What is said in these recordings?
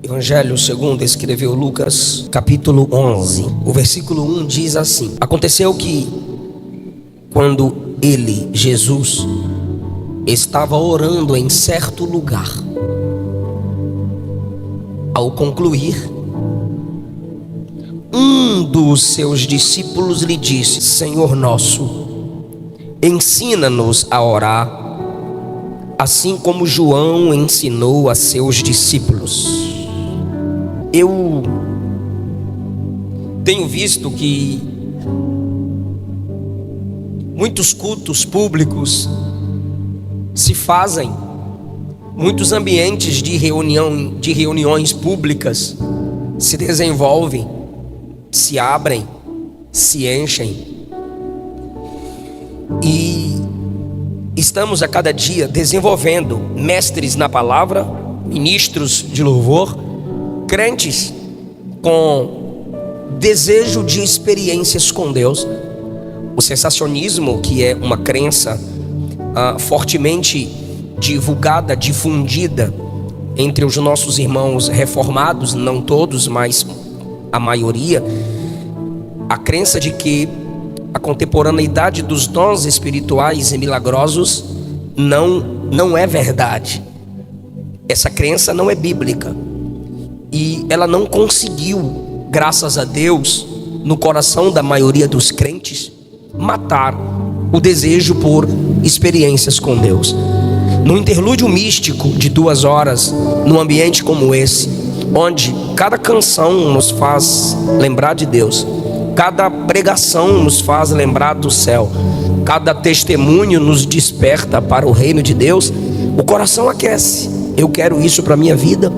Evangelho segundo escreveu Lucas, capítulo 11, o versículo 1 diz assim: Aconteceu que, quando ele, Jesus, estava orando em certo lugar, ao concluir, um dos seus discípulos lhe disse: Senhor nosso, ensina-nos a orar, assim como João ensinou a seus discípulos. Eu tenho visto que muitos cultos públicos se fazem, muitos ambientes de reuniões públicas se desenvolvem, se abrem, se enchem, e estamos a cada dia desenvolvendo mestres na palavra, ministros de louvor, crentes com desejo de experiências com Deus. O sensacionismo, que é uma crença fortemente divulgada, difundida entre os nossos irmãos reformados, não todos, mas a maioria, a crença de que a contemporaneidade dos dons espirituais e milagrosos não é verdade. Essa crença não é bíblica. E ela não conseguiu, graças a Deus, no coração da maioria dos crentes, matar o desejo por experiências com Deus. No interlúdio místico de 2 horas, num ambiente como esse, onde cada canção nos faz lembrar de Deus, cada pregação nos faz lembrar do céu, cada testemunho nos desperta para o reino de Deus, o coração aquece. Eu quero isso para a minha vida.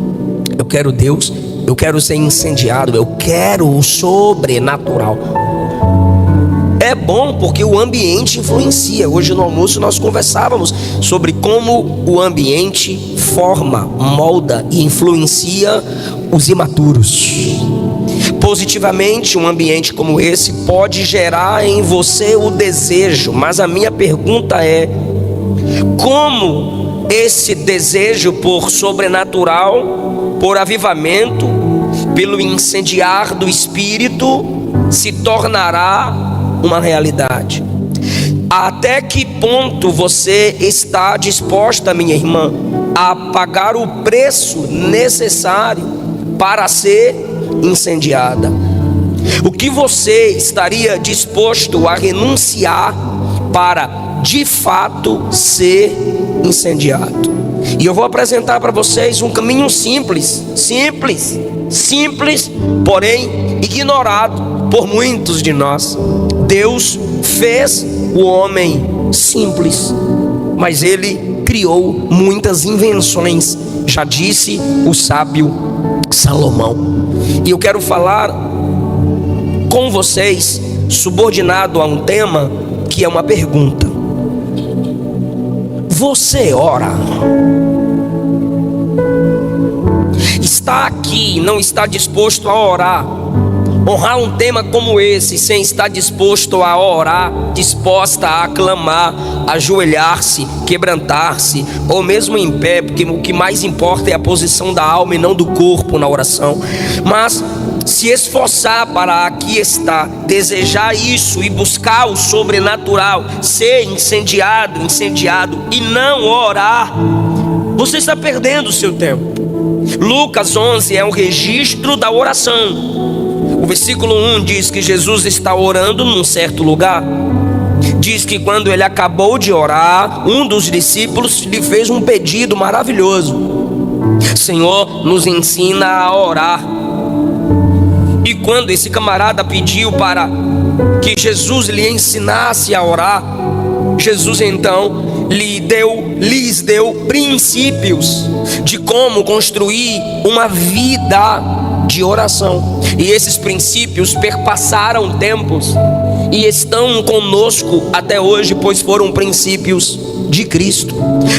Eu quero Deus, eu quero ser incendiado, eu quero o sobrenatural. É bom porque o ambiente influencia. Hoje no almoço nós conversávamos sobre como o ambiente forma, molda e influencia os imaturos. Positivamente, um ambiente como esse pode gerar em você o desejo, mas a minha pergunta é: como esse desejo por sobrenatural, por avivamento, pelo incendiar do Espírito, se tornará uma realidade? Até que ponto você está disposta, minha irmã, a pagar o preço necessário para ser incendiada? O que você estaria disposto a renunciar para de fato ser incendiado? E eu vou apresentar para vocês um caminho simples, porém ignorado por muitos de nós. Deus fez o homem simples, mas ele criou muitas invenções, já disse o sábio Salomão. E eu quero falar com vocês, subordinado a um tema que é uma pergunta: você ora? Está aqui, não está disposto a orar, honrar um tema como esse, sem estar disposto a orar, disposta a clamar, ajoelhar-se, quebrantar-se, ou mesmo em pé, porque o que mais importa é a posição da alma e não do corpo na oração. Mas se esforçar para aqui estar, desejar isso e buscar o sobrenatural, ser incendiado e não orar, você está perdendo o seu tempo. Lucas 11 é um registro da oração. O versículo 1 diz que Jesus está orando num certo lugar. Diz que quando ele acabou de orar, um dos discípulos lhe fez um pedido maravilhoso: Senhor, nos ensina a orar. E quando esse camarada pediu para que Jesus lhe ensinasse a orar, Jesus então lhes deu princípios de como construir uma vida de oração. E esses princípios perpassaram tempos e estão conosco até hoje, pois foram princípios de Cristo.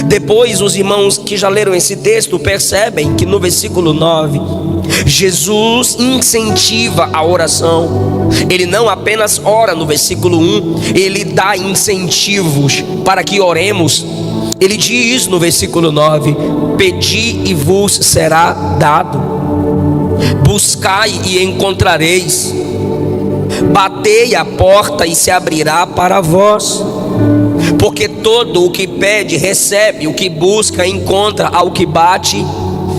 Depois, os irmãos que já leram esse texto percebem que no versículo 9, Jesus incentiva a oração. Ele não apenas ora no versículo 1, ele dá incentivos para que oremos. Ele diz no versículo 9: pedi e vos será dado. Buscai e encontrareis, batei a porta e se abrirá para vós. Porque todo o que pede recebe, o que busca encontra, ao que bate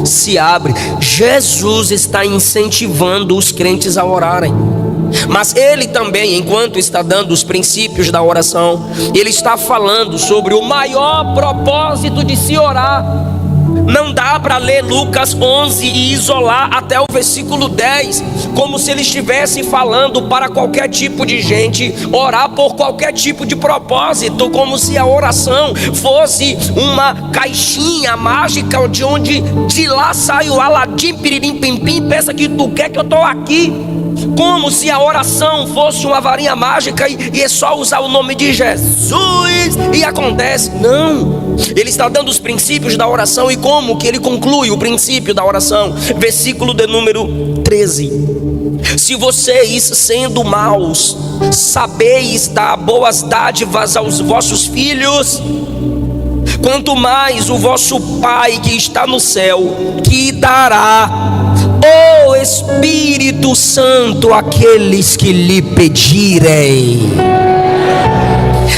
se abre. Jesus está incentivando os crentes a orarem, mas ele também, enquanto está dando os princípios da oração, ele está falando sobre o maior propósito de se orar. Não dá para ler Lucas 11 e isolar até o versículo 10, como se ele estivesse falando para qualquer tipo de gente, orar por qualquer tipo de propósito, como se a oração fosse uma caixinha mágica de onde de lá sai o Aladim, piririm, pim, pim, pensa que tu quer que eu estou aqui. Como se a oração fosse uma varinha mágica e é só usar o nome de Jesus e acontece. Não, ele está dando os princípios da oração. E como que ele conclui o princípio da oração? Versículo de número 13: se vocês, sendo maus, sabeis dar boas dádivas aos vossos filhos, quanto mais o vosso Pai que está no céu, que dará o Espírito Santo àqueles que lhe pedirem.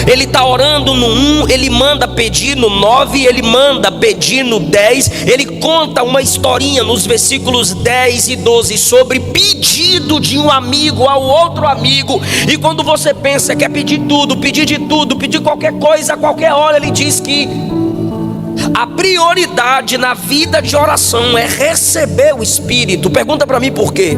Ele está orando no 1, ele manda pedir no 9, ele manda pedir no 10. Ele conta uma historinha nos versículos 10 e 12 sobre pedido de um amigo ao outro amigo. E quando você pensa que quer pedir tudo, pedir de tudo, pedir qualquer coisa a qualquer hora, ele diz que a prioridade na vida de oração é receber o Espírito. Pergunta para mim por quê?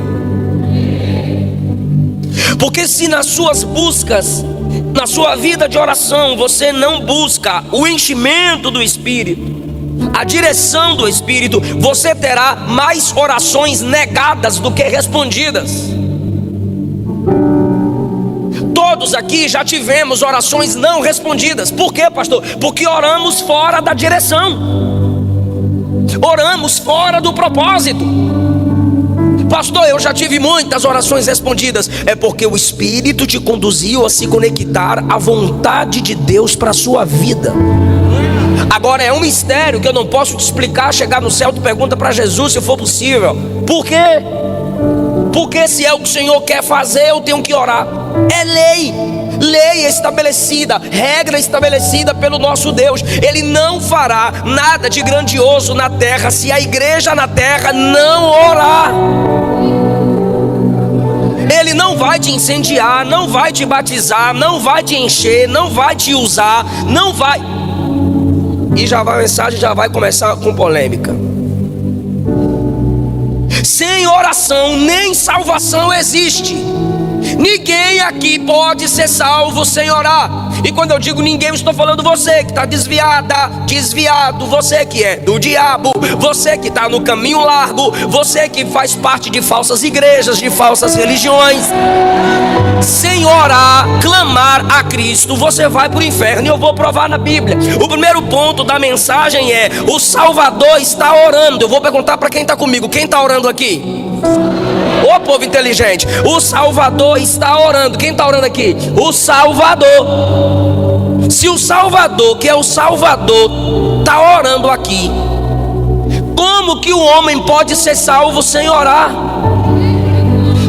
Porque se nas suas buscas, na sua vida de oração, você não busca o enchimento do Espírito, a direção do Espírito, você terá mais orações negadas do que respondidas. Todos aqui já tivemos orações não respondidas. Por quê, pastor? Porque oramos fora da direção, oramos fora do propósito. Pastor, eu já tive muitas orações respondidas. É porque o Espírito te conduziu a se conectar à vontade de Deus para a sua vida. Agora é um mistério que eu não posso te explicar. Chegar no céu, tu pergunta para Jesus se for possível. Por quê? Porque se é o que o Senhor quer fazer, eu tenho que orar. É lei, lei estabelecida, regra estabelecida pelo nosso Deus. Ele não fará nada de grandioso na terra se a igreja na terra não orar. Ele não vai te incendiar, não vai te batizar, não vai te encher, não vai te usar, não vai. E já vai, a mensagem já vai começar com polêmica. Sem oração nem salvação existe. Ninguém aqui pode ser salvo sem orar. E quando eu digo ninguém, eu estou falando você que está desviada, desviado, você que é do diabo, você que está no caminho largo, você que faz parte de falsas igrejas, de falsas religiões. Sem orar, clamar a Cristo, você vai para o inferno. E eu vou provar na Bíblia. O primeiro ponto da mensagem é: o Salvador está orando. Eu vou perguntar para quem está comigo: quem está orando aqui? Ô povo inteligente, o Salvador está orando. Quem está orando aqui? O Salvador. Se o Salvador, que é o Salvador, está orando aqui, como que o homem pode ser salvo sem orar?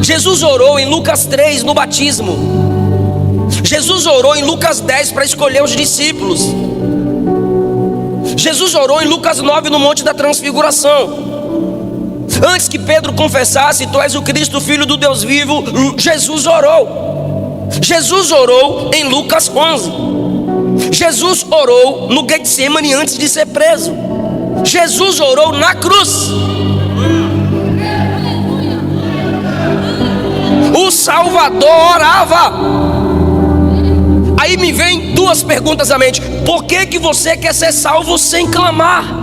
Jesus orou em Lucas 3 no batismo. Jesus orou em Lucas 10 para escolher os discípulos. Jesus orou em Lucas 9 no Monte da Transfiguração. Antes que Pedro confessasse: tu és o Cristo, Filho do Deus vivo, Jesus orou. Jesus orou em Lucas 11. Jesus orou no Getsemane antes de ser preso. Jesus orou na cruz. O Salvador orava. Aí me vem duas perguntas à mente: por que você quer ser salvo sem clamar?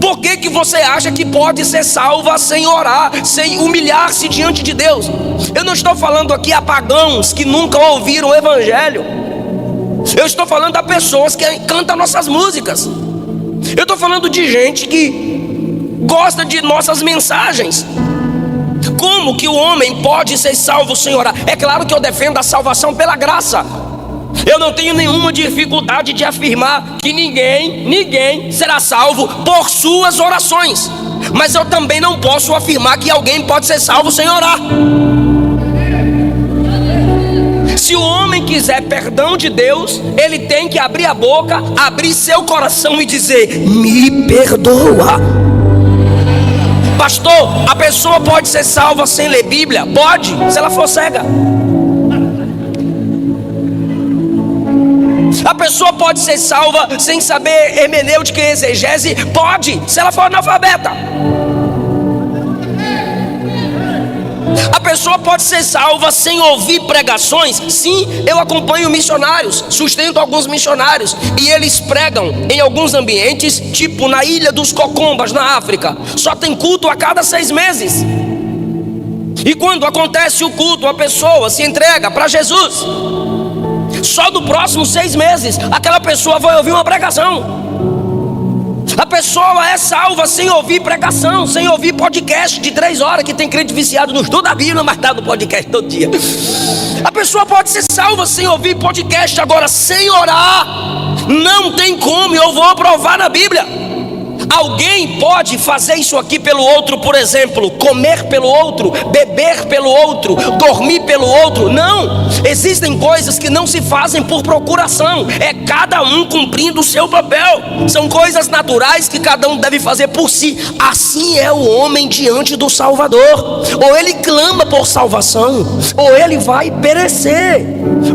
Por que você acha que pode ser salva sem orar, sem humilhar-se diante de Deus? Eu não estou falando aqui a pagãos que nunca ouviram o Evangelho. Eu estou falando a pessoas que cantam nossas músicas. Eu estou falando de gente que gosta de nossas mensagens. Como que o homem pode ser salvo sem orar? É claro que eu defendo a salvação pela graça. Eu não tenho nenhuma dificuldade de afirmar que ninguém será salvo por suas orações. mas eu também não posso afirmar que alguém pode ser salvo sem orar. Se o homem quiser perdão de Deus, ele tem que abrir a boca, abrir seu coração e dizer: me perdoa. Pastor, a pessoa pode ser salva sem ler Bíblia? Pode, se ela for cega. A pessoa pode ser salva sem saber hermenêutica e exegese? Pode, se ela for analfabeta. A pessoa pode ser salva sem ouvir pregações? Sim, eu acompanho missionários, sustento alguns missionários, e eles pregam em alguns ambientes, tipo na Ilha dos Cocombas, na África. Só tem culto a cada 6 meses. E quando acontece o culto, a pessoa se entrega para Jesus. Só no próximo 6 meses, aquela pessoa vai ouvir uma pregação. A pessoa é salva sem ouvir pregação, sem ouvir podcast de 3 horas, que tem crente viciado no estudo da Bíblia, mas está no podcast todo dia. A pessoa pode ser salva sem ouvir podcast, agora sem orar, não tem como, eu vou provar na Bíblia. Alguém pode fazer isso aqui pelo outro, por exemplo, comer pelo outro, beber pelo outro, dormir pelo outro? Não, existem coisas que não se fazem por procuração, é cada um cumprindo o seu papel. São coisas naturais que cada um deve fazer por si. Assim é o homem diante do Salvador: ou ele clama por salvação, ou ele vai perecer.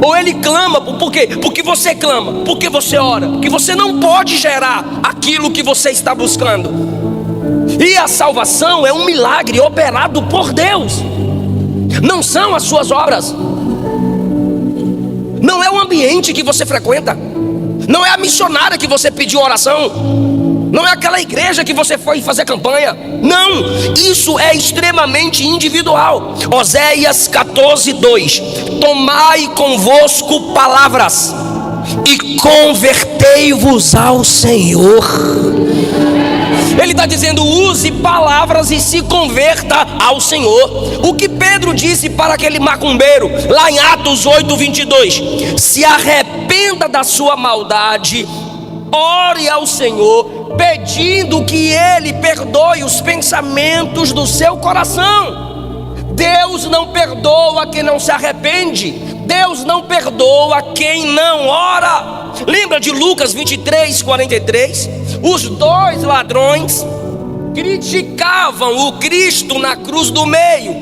Ou ele clama, por quê? Porque você clama, porque você ora, porque você não pode gerar aquilo que você está buscando. E a salvação é um milagre operado por Deus, não são as suas obras, não é o ambiente que você frequenta, não é a missionária que você pediu oração, não é aquela igreja que você foi fazer campanha. Não, isso é extremamente individual. Oséias 14:2: tomai convosco palavras e convertei-vos ao Senhor. Ele está dizendo: use palavras e se converta ao Senhor. O que Pedro disse para aquele macumbeiro lá em Atos 8:22: se arrependa da sua maldade, ore ao Senhor, pedindo que Ele perdoe os pensamentos do seu coração. Deus não perdoa quem não se arrepende. Deus não perdoa quem não ora. Lembra de Lucas 23:43? Os 2 ladrões criticavam o Cristo na cruz do meio.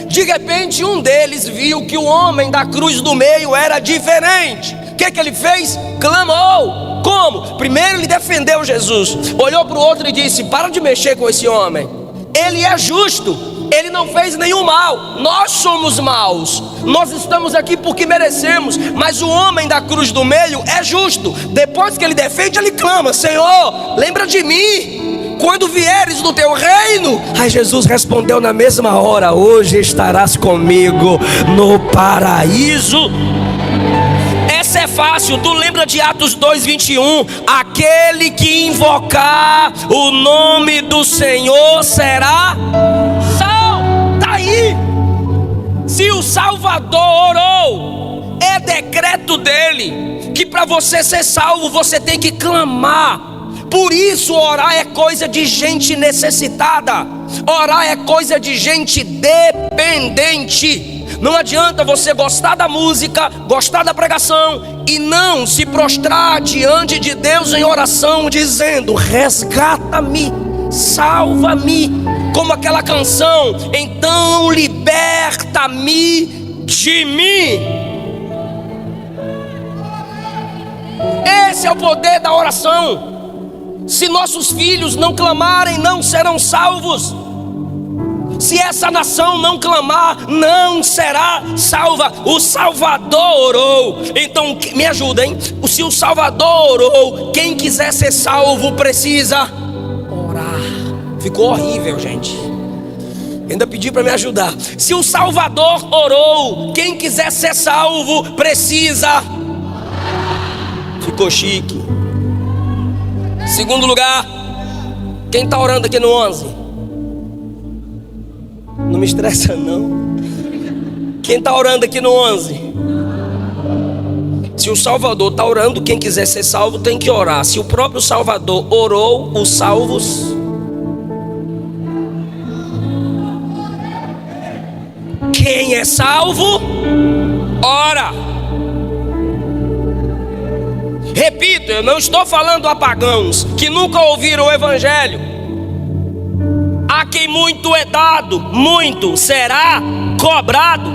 De repente um deles viu que o homem da cruz do meio era diferente. O que ele fez? Clamou. Como? Primeiro ele defendeu Jesus, olhou para o outro e disse: para de mexer com esse homem, ele é justo, ele não fez nenhum mal, nós somos maus, nós estamos aqui porque merecemos, mas o homem da cruz do meio é justo. Depois que ele defende, ele clama: Senhor, lembra de mim quando vieres no teu reino. Aí Jesus respondeu na mesma hora: hoje estarás comigo no paraíso. Essa é fácil. Tu lembra de Atos 2:21? Aquele que invocar o nome do Senhor será salvo. Tá aí. Se o Salvador orou, é decreto dele que para você ser salvo você tem que clamar. Por isso orar é coisa de gente necessitada, orar é coisa de gente dependente. Não adianta você gostar da música, gostar da pregação e não se prostrar diante de Deus em oração, dizendo: resgata-me, salva-me, como aquela canção: então liberta-me de mim. Esse é o poder da oração. Se nossos filhos não clamarem, não serão salvos. Se essa nação não clamar, não será salva. O Salvador orou. Então me ajuda, hein? Se o Salvador orou, quem quiser ser salvo precisa orar. Ficou horrível, gente. Ainda pedi para me ajudar. Se o Salvador orou, quem quiser ser salvo precisa. Ficou chique. Segundo lugar, quem está orando aqui no 11? Não me estressa não. Quem está orando aqui no 11? Se o Salvador está orando, quem quiser ser salvo tem que orar. Se o próprio Salvador orou, os salvos quem é salvo, ora. Repito, eu não estou falando a pagãos que nunca ouviram o evangelho. A quem muito é dado, muito será cobrado.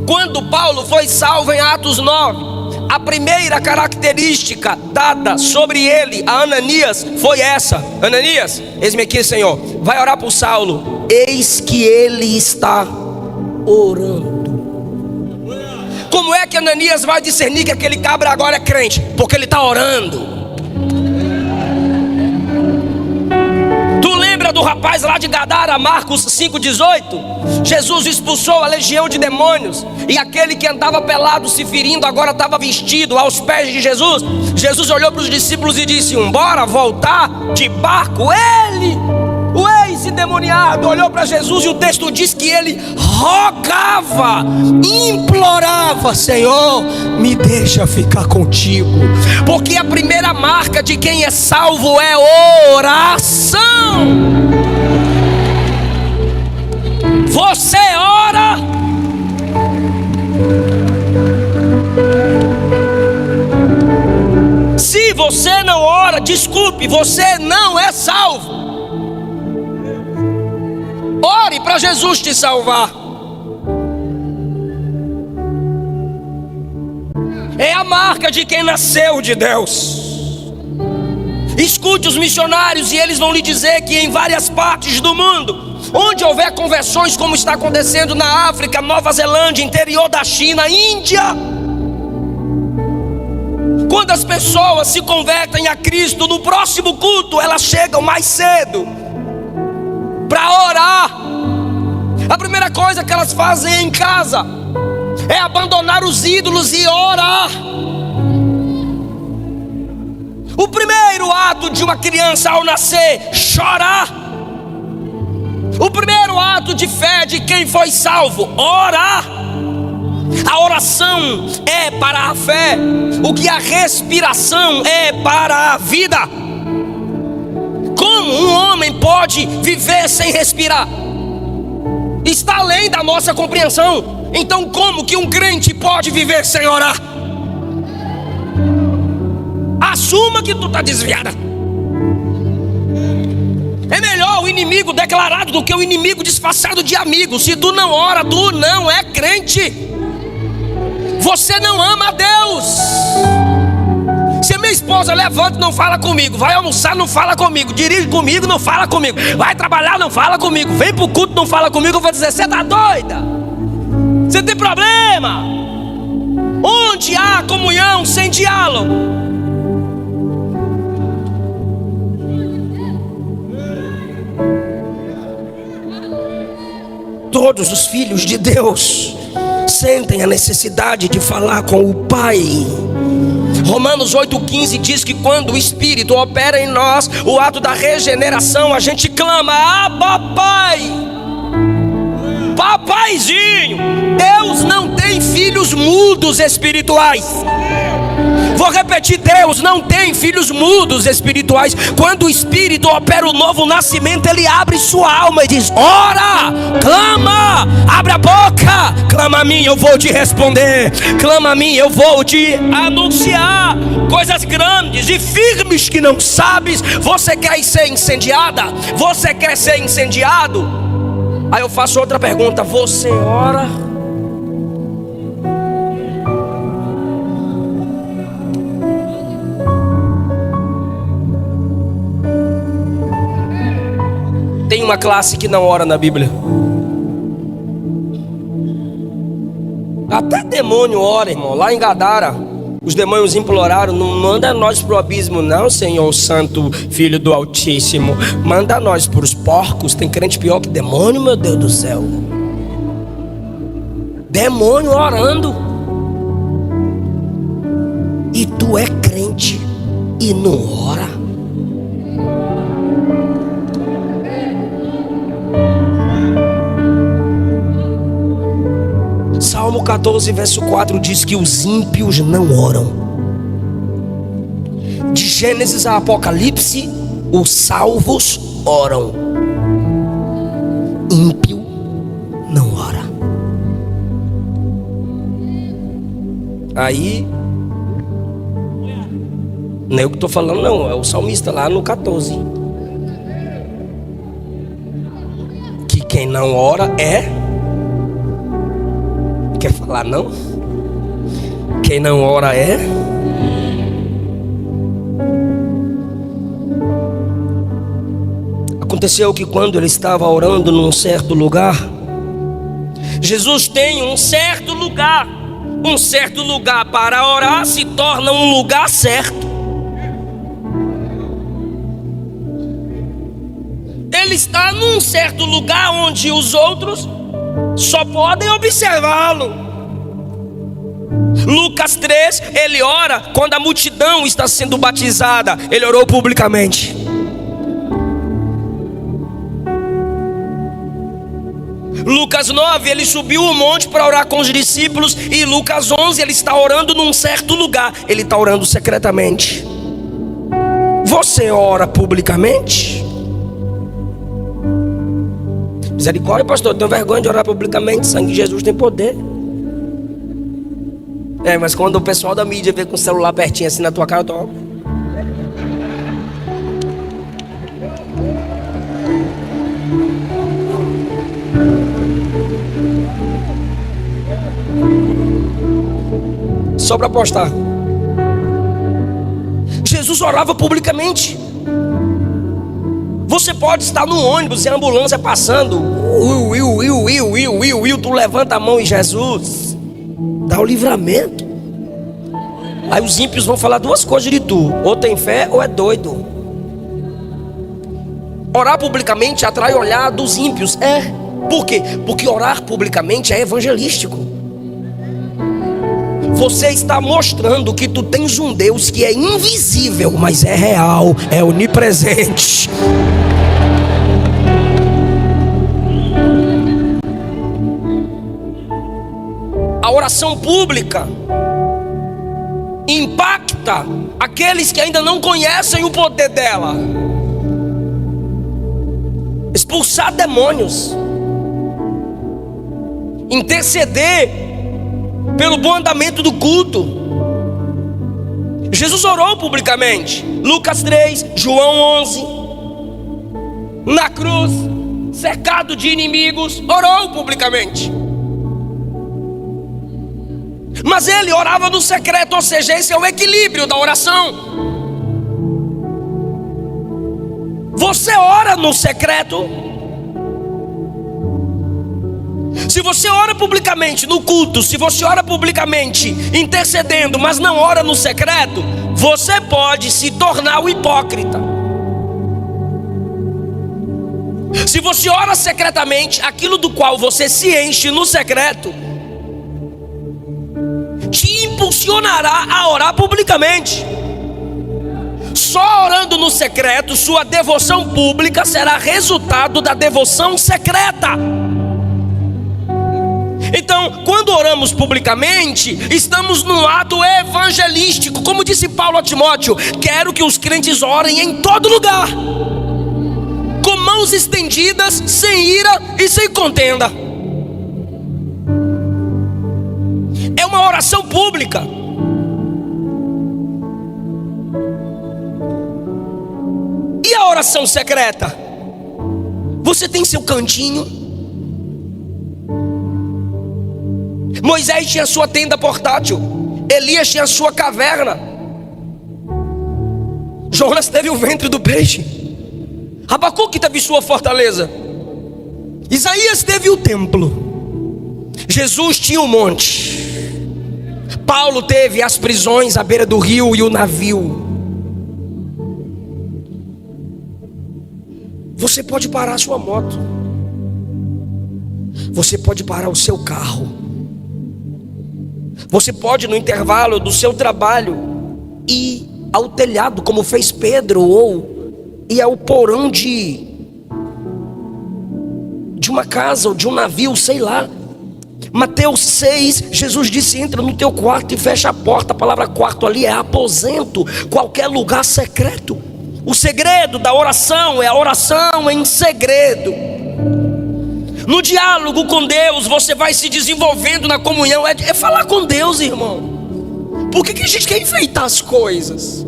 Quando Paulo foi salvo em Atos 9, a primeira característica dada sobre ele a Ananias foi essa: Ananias, eis-me aqui, Senhor. Vai orar por Saulo. Eis que ele está orando. Como é que Ananias vai discernir que aquele cabra agora é crente? Porque ele está orando. Tu lembra do rapaz lá de Gadara, Marcos 5,18? Jesus expulsou a legião de demônios, e aquele que andava pelado se ferindo agora estava vestido aos pés de Jesus. Jesus olhou para os discípulos e disse: bora voltar de barco. Ele, o ex-endemoniado, olhou para Jesus e o texto diz que ele rogava, implorava: Senhor, me deixa ficar contigo. Porque a primeira marca de quem é salvo é oração. Você ora, se você não ora, desculpe, você não é salvo. Ore para Jesus te salvar. É a marca de quem nasceu de Deus. Escute os missionários e eles vão lhe dizer que em várias partes do mundo, onde houver conversões, como está acontecendo na África, Nova Zelândia, interior da China, Índia, quando as pessoas se convertem a Cristo, no próximo culto elas chegam mais cedo para orar. A primeira coisa que elas fazem em casa é abandonar os ídolos e orar. O primeiro ato de uma criança ao nascer, chorar. O primeiro ato de fé de quem foi salvo, orar. A oração é para a fé o que a respiração é para a vida. Como um homem pode viver sem respirar? Está além da nossa compreensão. Então como que um crente pode viver sem orar? Assuma que tu está desviada. É melhor o inimigo declarado do que o inimigo disfarçado de amigo. Se tu não ora, tu não é crente. Você não ama a Deus. Se a minha esposa levanta e não fala comigo, vai almoçar, não fala comigo, dirige comigo, não fala comigo, vai trabalhar, não fala comigo, vem pro culto, não fala comigo, eu vou dizer: você tá doida? Você tem problema? Onde há comunhão sem diálogo? Todos os filhos de Deus sentem a necessidade de falar com o Pai. Romanos 8,15 diz que quando o Espírito opera em nós o ato da regeneração, a gente clama: Abba, Pai, Papaizinho. Deus não tem filhos mudos espirituais. Vou repetir: Deus não tem filhos mudos espirituais. Quando o Espírito opera o novo nascimento, Ele abre sua alma e diz: ora, clama, abre a boca, clama a mim, eu vou te responder. Clama a mim, eu vou te anunciar coisas grandes e firmes que não sabes. Você quer ser incendiada? Você quer ser incendiado? Aí eu faço outra pergunta: você ora? Tem uma classe que não ora na Bíblia. Até demônio ora, irmão. Lá em Gadara, os demônios imploraram: não manda nós pro abismo não, Senhor Santo, Filho do Altíssimo. Manda nós pros porcos. Tem crente pior que demônio, meu Deus do céu. Demônio orando. E tu é crente e não ora? Salmo 14, verso 4 diz que os ímpios não oram. De Gênesis a Apocalipse, os salvos oram. Ímpio não ora. Aí, não é eu que estou falando, não, é o salmista lá no 14. Que quem não ora é. Quer falar não? Quem não ora é. Aconteceu que quando ele estava orando num certo lugar, Jesus tem um certo lugar para orar se torna um lugar certo. Ele está num certo lugar onde os outros só podem observá-lo. Lucas 3, ele ora quando a multidão está sendo batizada. Ele orou publicamente. Lucas 9, ele subiu o monte para orar com os discípulos. E Lucas 11, ele está orando num certo lugar. Ele está orando secretamente. Você ora publicamente? Misericórdia, pastor, eu tenho vergonha de orar publicamente. O sangue de Jesus tem poder. Mas quando o pessoal da mídia vê com o celular pertinho assim na tua cara, eu tô... Só para postar. Jesus orava publicamente. Você pode estar no ônibus e a ambulância passando. Tu levanta a mão e Jesus dá o livramento. Aí os ímpios vão falar duas coisas de tu: ou tem fé ou é doido. Orar publicamente atrai o olhar dos ímpios. Por quê? Porque orar publicamente é evangelístico. Você está mostrando que tu tens um Deus que é invisível, mas é real, é onipresente. A oração pública impacta aqueles que ainda não conhecem o poder dela. Expulsar demônios, interceder pelo bom andamento do culto. Jesus orou publicamente. Lucas 3, João 11. Na cruz, cercado de inimigos, orou publicamente. Mas ele orava no secreto, ou seja, esse é o equilíbrio da oração. Você ora no secreto. Se você ora publicamente no culto, se você ora publicamente intercedendo, mas não ora no secreto, você pode se tornar o hipócrita. Se você ora secretamente, aquilo do qual você se enche no secreto te impulsionará a orar publicamente. Só orando no secreto, sua devoção pública será resultado da devoção secreta. Então, quando oramos publicamente, estamos num ato evangelístico. Como disse Paulo a Timóteo: quero que os crentes orem em todo lugar, com mãos estendidas, sem ira e sem contenda. É uma oração pública. E a oração secreta? Você tem seu cantinho. Moisés tinha sua tenda portátil. Elias tinha sua caverna. Jonas teve o ventre do peixe. Abacuque teve sua fortaleza. Isaías teve o templo. Jesus tinha o monte. Paulo teve as prisões à beira do rio e o navio. Você pode parar a sua moto. Você pode parar o seu carro. Você pode, no intervalo do seu trabalho, ir ao telhado, como fez Pedro, ou ir ao porão de uma casa ou de um navio, sei lá. Mateus 6, Jesus disse: entra no teu quarto e fecha a porta. A palavra quarto ali é aposento, qualquer lugar secreto. O segredo da oração é a oração em segredo. No diálogo com Deus, você vai se desenvolvendo na comunhão. É falar com Deus, irmão. Por que a gente quer enfeitar as coisas?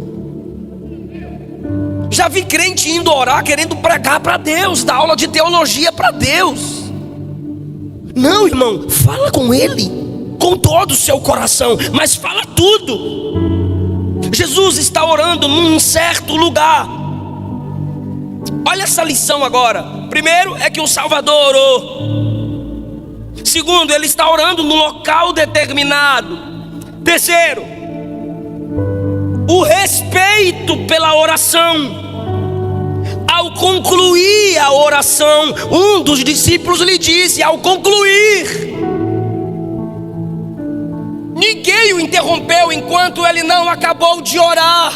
Já vi crente indo orar, querendo pregar para Deus, dar aula de teologia para Deus. Não, irmão, fala com Ele, com todo o seu coração, mas fala tudo. Jesus está orando num certo lugar. Olha essa lição agora. Primeiro é que o Salvador orou. Segundo, Ele está orando num local determinado. Terceiro, o respeito pela oração. Ao concluir a oração, um dos discípulos lhe disse, ao concluir, ninguém o interrompeu enquanto ele não acabou de orar.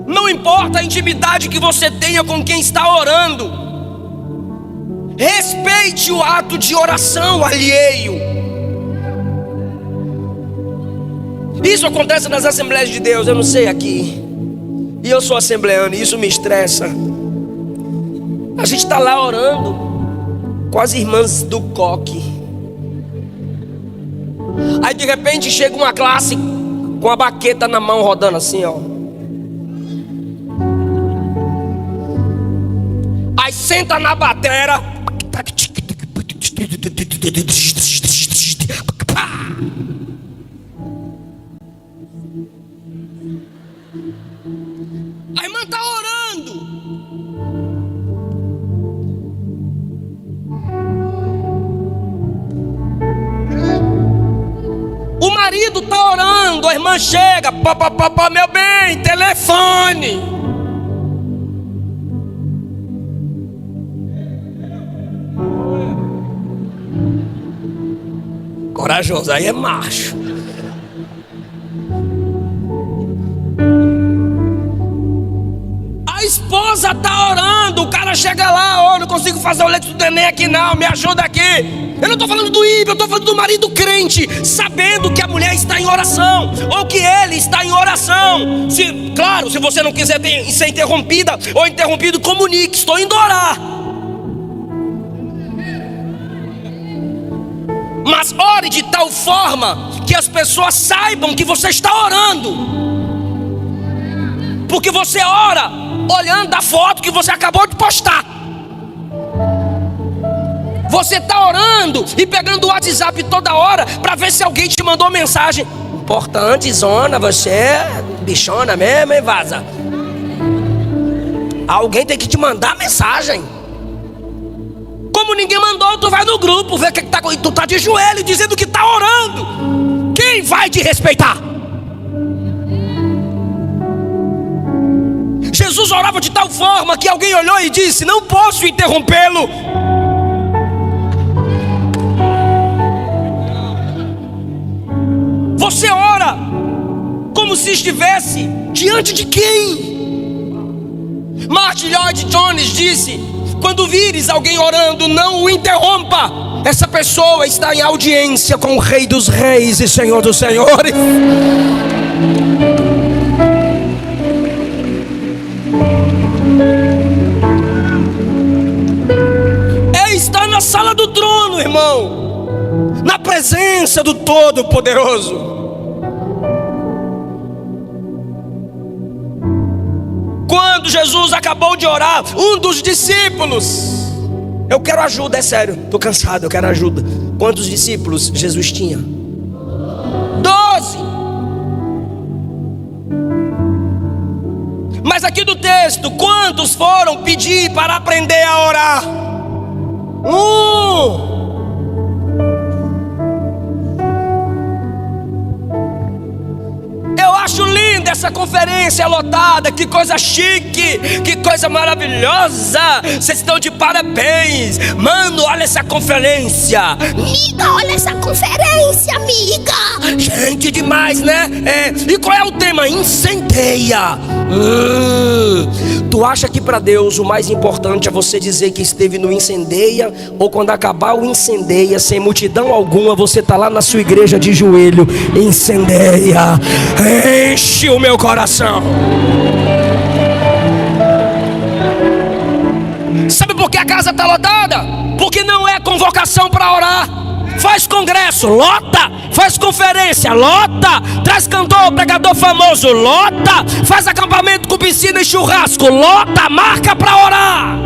Não importa a intimidade que você tenha com quem está orando, respeite o ato de oração alheio. Isso acontece nas Assembleias de Deus, eu não sei aqui. E eu sou assembleano e isso me estressa. A gente está lá orando com as irmãs do coque. Aí de repente chega uma classe com a baqueta na mão rodando assim, ó. Aí senta na batera. A irmã está orando. O marido está orando. A irmã chega. Papapá, meu bem, telefone. Corajoso, aí é macho. A esposa está orando, o cara chega lá, não consigo fazer o leite do neném aqui não, me ajuda aqui. Eu não estou falando do ímpio, eu estou falando do marido crente, sabendo que a mulher está em oração, ou que ele está em oração. Claro, se você não quiser ser interrompida ou interrompido, comunique, estou indo orar. Mas ore de tal forma que as pessoas saibam que você está orando. Porque você ora olhando a foto que você acabou de postar. Você está orando e pegando o WhatsApp toda hora para ver se alguém te mandou mensagem. Importante, zona, você é bichona mesmo, hein, vaza? Alguém tem que te mandar mensagem. Como ninguém mandou, tu vai no grupo ver o que tá. Tu tá de joelho dizendo que tá orando. Quem vai te respeitar? Jesus orava de tal forma que alguém olhou e disse: não posso interrompê-lo. Você ora como se estivesse diante de quem? Martin Lloyd Jones disse: quando vires alguém orando, não o interrompa. Essa pessoa está em audiência com o Rei dos Reis e Senhor dos Senhores. Ele está na sala do trono, irmão, na presença do Todo-Poderoso. Quando Jesus acabou de orar, um dos discípulos, eu quero ajuda, é sério, estou cansado, eu quero ajuda. Quantos discípulos Jesus tinha? 12. Mas aqui do texto, quantos foram pedir para aprender a orar? Eu acho linda essa conferência lotada, que coisa chique, que coisa maravilhosa. Vocês estão de parabéns. Mano, olha essa conferência. Amiga, olha essa conferência, amiga. Gente demais, né? E qual é o tema? Incendeia. Tu acha que para Deus o mais importante é você dizer que esteve no incendeia? Ou quando acabar o incendeia, sem multidão alguma, você tá lá na sua igreja de joelho? Incendeia, enche o meu coração. Sabe por que a casa está lotada? Porque não é convocação para orar. faz congresso, lota. Faz conferência, lota. Traz cantor, pregador famoso, lota. Faz acampamento com piscina e churrasco, lota. Marca para orar.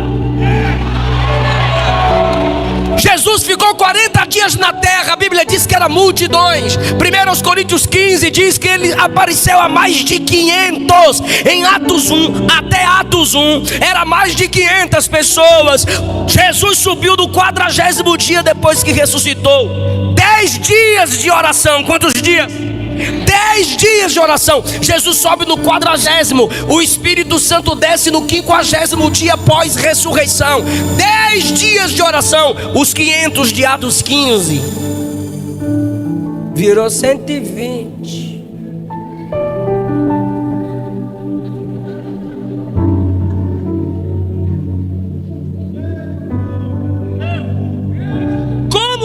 Jesus ficou 40 dias na terra. A Bíblia diz que era multidões. 1 Coríntios 15 diz que ele apareceu a mais de 500. Em Atos 1, até Atos 1, era mais de 500 pessoas. Jesus subiu no 40º dia depois que ressuscitou. 10 dias de oração. Quantos dias? 10 dias de oração. Jesus sobe no 40º. O Espírito Santo desce no 50º dia após ressurreição. 10 dias de oração. Os 500 de Atos 15 virou 120.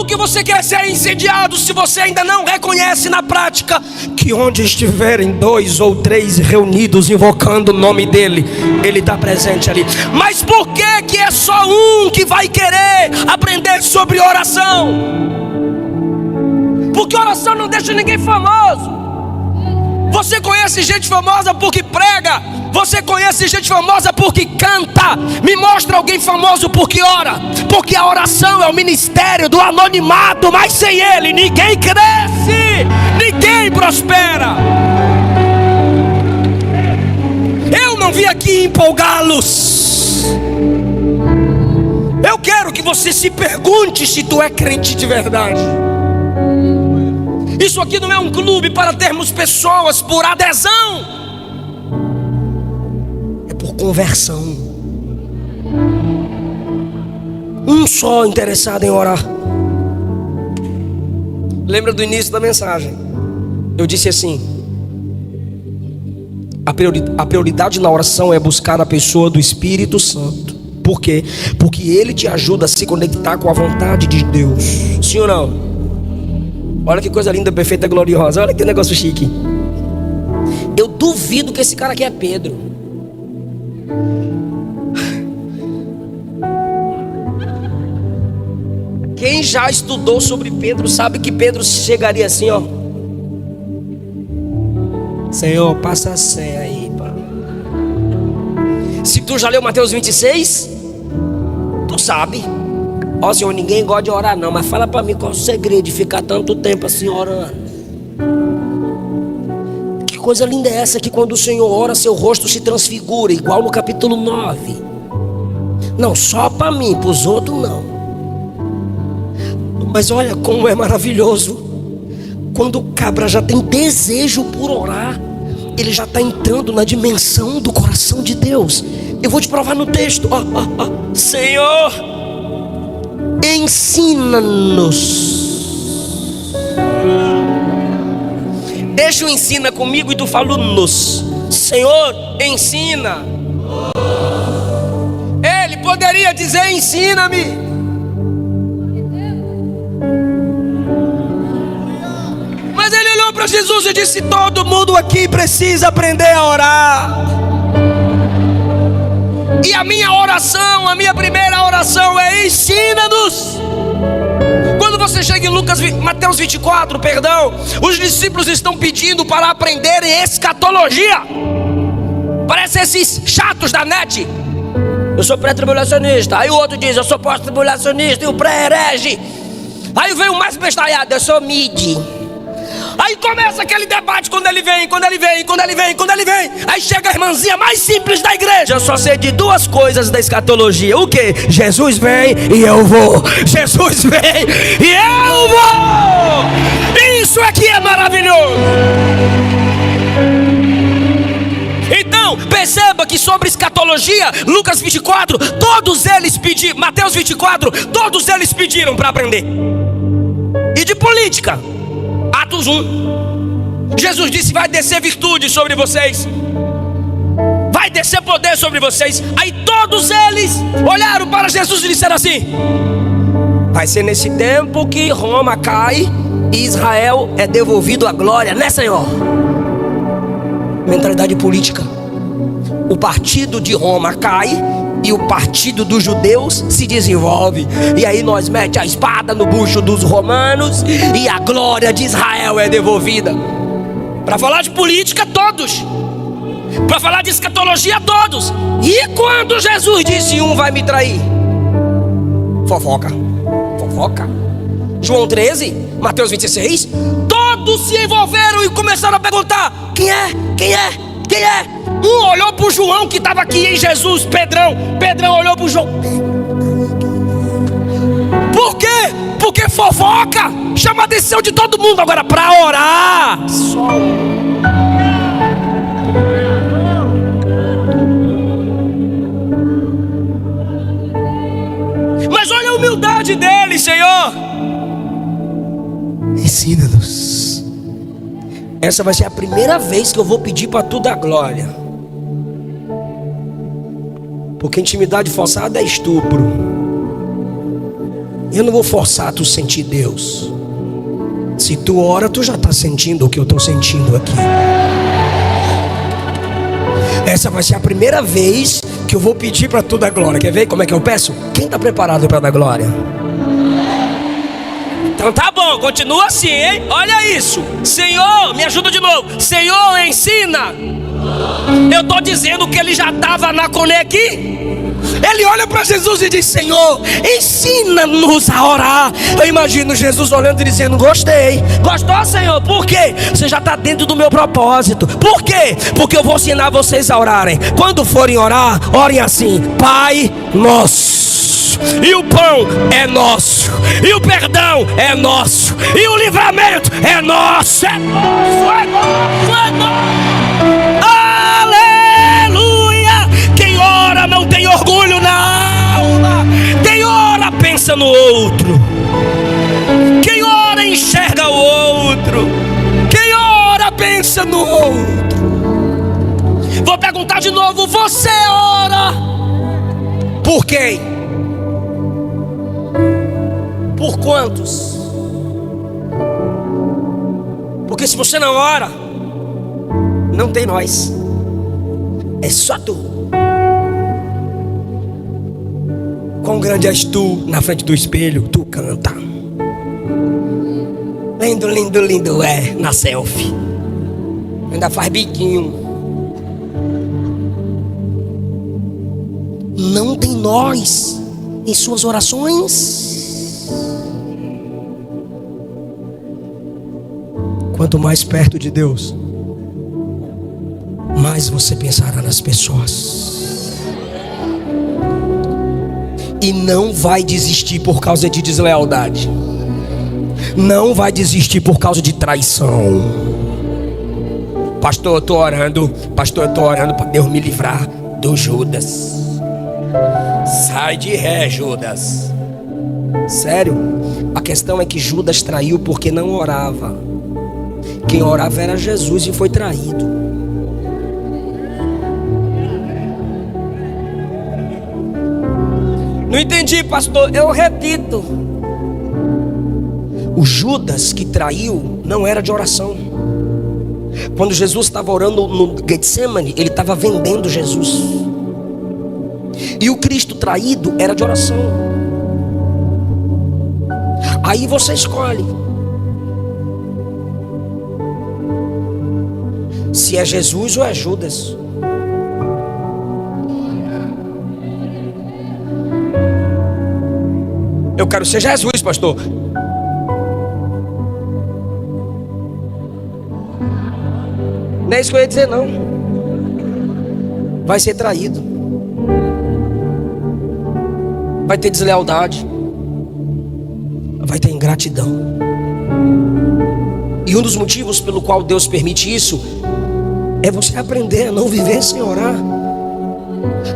Que você quer ser incendiado se você ainda não reconhece na prática que onde estiverem 2 ou 3 reunidos invocando o nome dele, ele está presente ali. Mas por que é só um que vai querer aprender sobre oração? Porque oração não deixa ninguém famoso. Você conhece gente famosa porque prega. Você conhece gente famosa porque canta. Me mostra alguém famoso porque ora. Porque a oração é o ministério do anonimato. Mas sem ele ninguém cresce, ninguém prospera. Eu não vim aqui empolgá-los. Eu quero que você se pergunte se tu é crente de verdade. Isso aqui não é um clube para termos pessoas por adesão. É por conversão. Um só interessado em orar. Lembra do início da mensagem? Eu disse assim: a prioridade na oração é buscar a pessoa do Espírito Santo. Por quê? Porque ele te ajuda a se conectar com a vontade de Deus. Sim ou não? Olha que coisa linda, perfeita, gloriosa. Olha que negócio chique. Eu duvido que esse cara aqui é Pedro. Quem já estudou sobre Pedro sabe que Pedro chegaria assim, ó: Senhor, passa a senha aí, pá. Se tu já leu Mateus 26, tu sabe. Ó Senhor, ninguém gosta de orar não, mas fala pra mim qual é o segredo de ficar tanto tempo assim orando. Que coisa linda é essa que quando o Senhor ora, seu rosto se transfigura, igual no capítulo 9. Não, só pra mim, pros outros não. Mas olha como é maravilhoso. Quando o cabra já tem desejo por orar, ele já está entrando na dimensão do coração de Deus. Eu vou te provar no texto. Senhor, ensina-nos. Deixa o ensina comigo e tu fala nos. Senhor, ensina. Ele poderia dizer ensina-me. Mas ele olhou para Jesus e disse: todo mundo aqui precisa aprender a orar. E a minha oração, a minha primeira oração é ensina-nos. Quando você chega em Mateus 24, os discípulos estão pedindo para aprenderem escatologia. Parece esses chatos da net. Eu sou pré-tribulacionista. Aí o outro diz: eu sou pós-tribulacionista. E o pré-herege. Aí vem o mais bestalhado: eu sou mid. Aí começa aquele debate quando ele vem. Aí chega a irmãzinha mais simples da igreja: eu só sei de duas coisas da escatologia. O que? Jesus vem e eu vou. Jesus vem e eu vou. Isso aqui é maravilhoso. Então, perceba que sobre escatologia, Lucas 24, todos eles pediram. Mateus 24, todos eles pediram para aprender. E de política, Atos 1, Jesus disse: vai descer virtude sobre vocês, vai descer poder sobre vocês. Aí todos eles olharam para Jesus e disseram assim: vai ser nesse tempo que Roma cai e Israel é devolvido à glória, né, Senhor? Mentalidade política. O partido de Roma cai e o partido dos judeus se desenvolve. E aí nós mete a espada no bucho dos romanos e a glória de Israel é devolvida. Para falar de política, todos. Para falar de escatologia, todos. E quando Jesus disse: um vai me trair? Fofoca. Fofoca. João 13, Mateus 26. Todos se envolveram e começaram a perguntar: quem é? Quem é? Quem é? Um olhou para o João que estava aqui em Jesus, Pedrão. Pedrão olhou para o João. Por quê? Porque fofoca chama a atenção de todo mundo. Agora, para orar, só. Mas olha a humildade dele, Senhor. Ensina-nos. Essa vai ser a primeira vez que eu vou pedir para tu dar glória. Porque intimidade forçada é estupro. Eu não vou forçar tu sentir Deus. Se tu ora, tu já está sentindo o que eu estou sentindo aqui. Essa vai ser a primeira vez que eu vou pedir para tu dar glória. Quer ver como é que eu peço? Quem está preparado para dar glória? Então tá bom, continua assim, hein? Olha isso. Senhor, me ajuda de novo. Senhor, ensina. Eu estou dizendo que ele já estava na Conec. Ele olha para Jesus e diz: Senhor, ensina-nos a orar. Eu imagino Jesus olhando e dizendo: gostei. Gostou, Senhor? Por quê? Você já está dentro do meu propósito. Por quê? Porque eu vou ensinar vocês a orarem. Quando forem orar, orem assim: Pai nosso. E o pão é nosso, e o perdão é nosso, e o livramento é nosso. É nosso, é nosso, é nosso. Aleluia. Quem ora não tem orgulho na alma. Quem ora pensa no outro. Quem ora enxerga o outro. Quem ora pensa no outro. Vou perguntar de novo: você ora por quem? Por quantos? Porque se você não ora, não tem nós. É só tu. Quão grande és tu na frente do espelho, tu canta. Lindo, lindo, lindo é na selfie. Ainda faz biquinho. Não tem nós em suas orações. Quanto mais perto de Deus, mais você pensará nas pessoas. E não vai desistir por causa de deslealdade. Não vai desistir por causa de traição. Pastor, eu estou orando. Pastor, eu estou orando para Deus me livrar do Judas. Sai de ré, Judas. Sério? A questão é que Judas traiu porque não orava. Quem orava era Jesus e foi traído. Não entendi, pastor. Eu repito. O Judas que traiu não era de oração. Quando Jesus estava orando no Getsemane, ele estava vendendo Jesus. E o Cristo traído era de oração. Aí você escolhe. Se é Jesus ou é Judas. Eu quero ser Jesus, pastor. Não é isso que eu ia dizer, não. Vai ser traído. Vai ter deslealdade. Vai ter ingratidão. E um dos motivos pelo qual Deus permite isso é você aprender a não viver sem orar.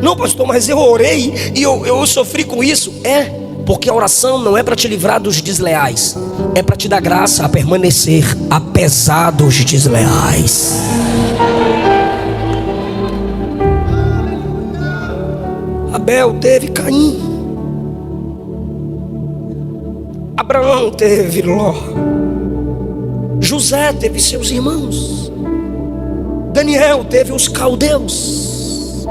Não, pastor, mas eu orei e eu sofri com isso. É, porque a oração não é para te livrar dos desleais. É para te dar graça a permanecer apesar dos desleais. Abel teve Caim. Abraão teve Ló. José teve seus irmãos. Daniel teve os caldeus.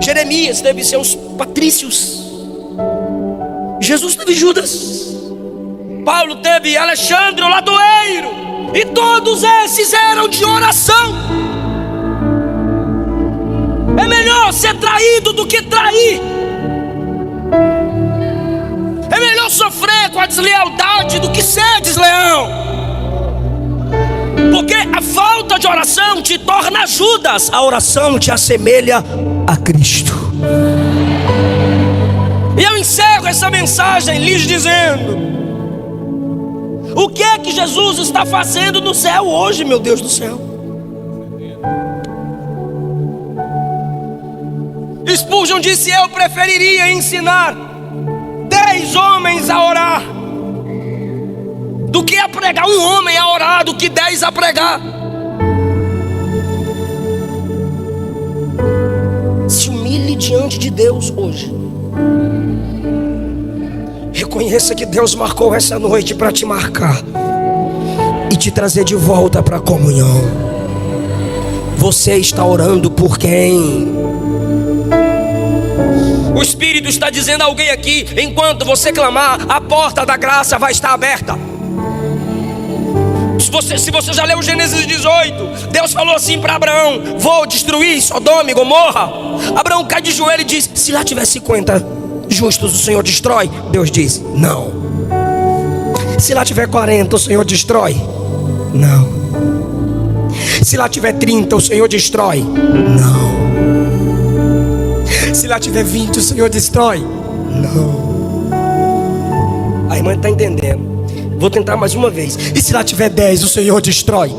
Jeremias teve seus patrícios. Jesus teve Judas. Paulo teve Alexandre o Ladoeiro. E todos esses eram de oração. É melhor ser traído do que trair. É melhor sofrer com a deslealdade do que ser desleal. Porque a falta de oração te torna Judas. A oração te assemelha a Cristo. E eu encerro essa mensagem lhes dizendo: o que é que Jesus está fazendo no céu hoje, meu Deus do céu? Spurgeon disse: eu preferiria ensinar 10 homens a orar do que a pregar, um homem a orar do que 10 a pregar. Se humilhe diante de Deus hoje. Reconheça que Deus marcou essa noite para te marcar e te trazer de volta para a comunhão. Você está orando por quem? O Espírito está dizendo a alguém aqui: enquanto você clamar, a porta da graça vai estar aberta. Se você já leu Gênesis 18, Deus falou assim para Abraão: vou destruir Sodoma e Gomorra. Abraão cai de joelho e diz: se lá tiver 50 justos, o Senhor destrói? Deus diz: não. Se lá tiver 40, o Senhor destrói? Não. Se lá tiver 30, o Senhor destrói? Não. Se lá tiver 20, o Senhor destrói? Não. A irmã está entendendo. Vou tentar mais uma vez. E se lá tiver 10, o Senhor destrói?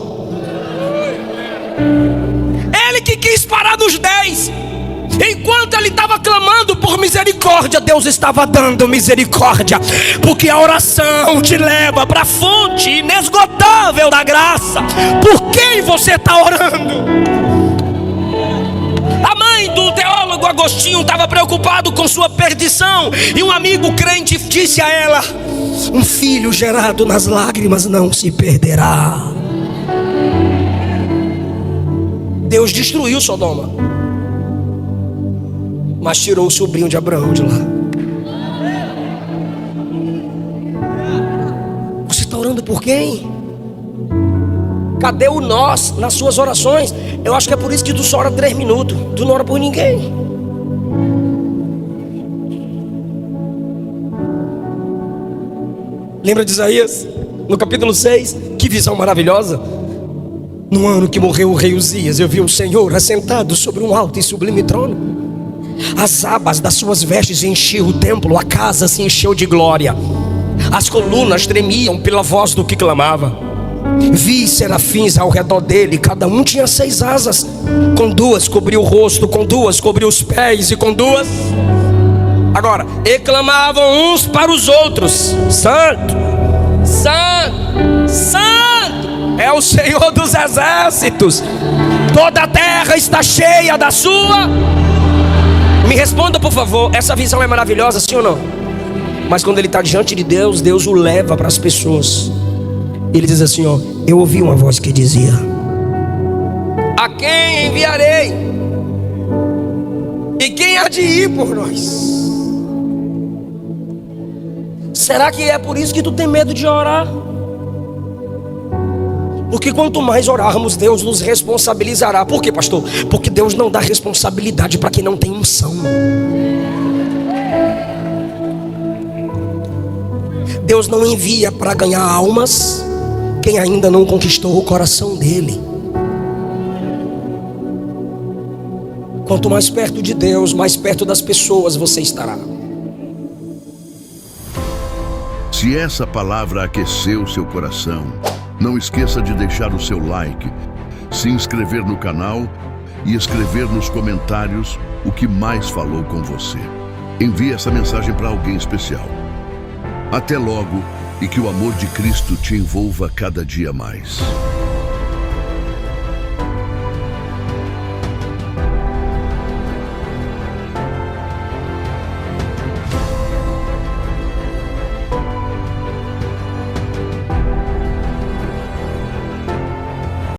Ele que quis parar nos 10. Enquanto ele estava clamando por misericórdia, Deus estava dando misericórdia. Porque a oração te leva para a fonte inesgotável da graça. Por quem você está orando? A mãe do teólogo Agostinho estava preocupado com sua perdição. E um amigo crente disse a ela: um filho gerado nas lágrimas não se perderá. Deus destruiu Sodoma, mas tirou o sobrinho de Abraão de lá. Você está orando por quem? Cadê o nós nas suas orações? Eu acho que é por isso que tu só ora 3 minutos. Tu não ora por ninguém. Lembra de Isaías? No capítulo 6, que visão maravilhosa. No ano que morreu o rei Uzias, eu vi o Senhor assentado sobre um alto e sublime trono. As abas das suas vestes enchiam o templo, a casa se encheu de glória. As colunas tremiam pela voz do que clamava. Vi serafins ao redor dele, cada um tinha 6 asas. Com 2 cobriu o rosto, com 2 cobriu os pés e com 2... Agora, e clamavam uns para os outros: Santo, Santo, Santo é o Senhor dos exércitos. Toda a terra está cheia da sua... Me responda por favor, essa visão é maravilhosa, sim ou não? Mas quando ele está diante de Deus, Deus o leva para as pessoas. Ele diz assim, ó: eu ouvi uma voz que dizia: a quem enviarei? E quem há de ir por nós? Será que é por isso que tu tem medo de orar? Porque quanto mais orarmos, Deus nos responsabilizará. Por quê, pastor? Porque Deus não dá responsabilidade para quem não tem unção. Deus não envia para ganhar almas quem ainda não conquistou o coração dele. Quanto mais perto de Deus, mais perto das pessoas você estará. Se essa palavra aqueceu seu coração, não esqueça de deixar o seu like, se inscrever no canal e escrever nos comentários o que mais falou com você. Envie essa mensagem para alguém especial. Até logo, e que o amor de Cristo te envolva cada dia mais.